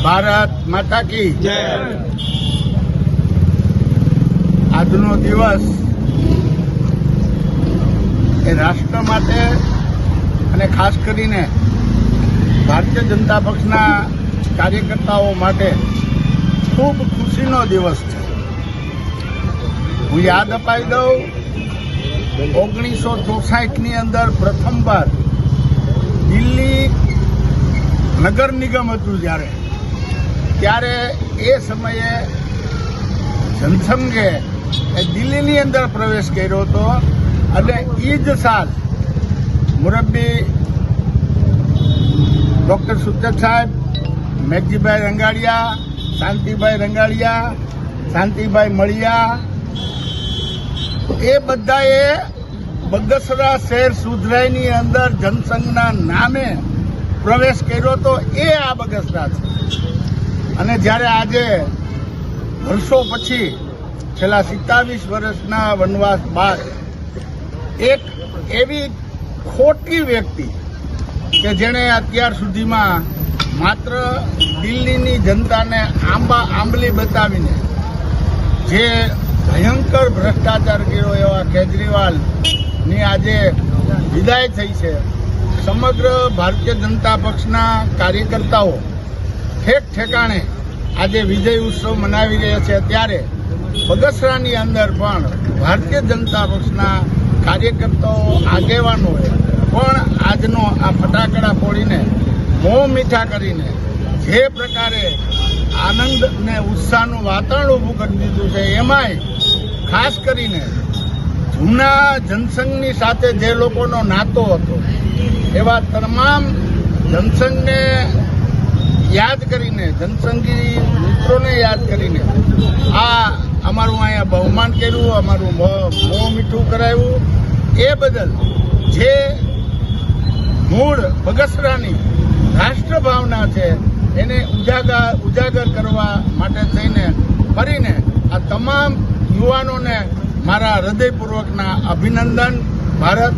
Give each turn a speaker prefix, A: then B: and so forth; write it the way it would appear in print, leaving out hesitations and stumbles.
A: ભારત માતા કી જય। આજનો દિવસ એ રાષ્ટ્ર માટે અને ખાસ કરીને ભારતીય જનતા પક્ષના કાર્યકર્તાઓ માટે ખૂબ ખુશીનો દિવસ છે। હું યાદ અપાવી દઉં, 1964ની અંદર પ્રથમવાર દિલ્હી નગર નિગમ હતું ત્યારે એ સમયે જનસંઘે દિલ્હીની અંદર પ્રવેશ કર્યો હતો અને એ જ સાલ મુરબ્બી ડૉક્ટર સુચેત સાહેબ, મેઘજીભાઈ રંગાડિયા, શાંતિભાઈ રંગાડિયા, શાંતિભાઈ મળિયા, એ બધાએ બગસરા શહેર સુધરાઈની અંદર જનસંઘના નામે પ્રવેશ કર્યો હતો। એ આ બગસરા છે અને જ્યારે આજે વર્ષો પછી છેલ્લા 27 વર્ષના વનવાસ બાદ એક એવી ખોટી વ્યક્તિ કે જેણે અત્યાર સુધીમાં માત્ર દિલ્હીની જનતાને આંબલી બતાવીને જે ભયંકર ભ્રષ્ટાચાર કર્યો એવા કેજરીવાલની આજે વિદાય થઈ છે। સમગ્ર ભારતીય જનતા પક્ષના કાર્યકર્તાઓ ઠેક ઠેકાણે આજે વિજય ઉત્સવ મનાવી રહ્યા છે ત્યારે બગસરાની અંદર પણ ભારતીય જનતા પક્ષના કાર્યકર્તાઓ આગેવાનોએ પણ આજનો આ ફટાકડા ફોડીને મોં મીઠા કરીને જે પ્રકારે આનંદ અને ઉત્સાહનું વાતાવરણ ઊભું કરી દીધું છે, એમાંય ખાસ કરીને જૂના જનસંઘની સાથે જે લોકોનો નાતો હતો એવા તમામ જનસંઘને યાદ કરીને, જનસંઘી મિત્રોને યાદ કરીને આ અમારું અહીંયા બહુમાન કર્યું, અમારું મોં મીઠું કરાવ્યું। એ બદલ જે મૂળ બગસરાની રાષ્ટ્રભાવના છે એને ઉજાગર કરવા માટે થઈને ફરીને આ તમામ યુવાનોને મારા હૃદયપૂર્વકના અભિનંદન। ભારત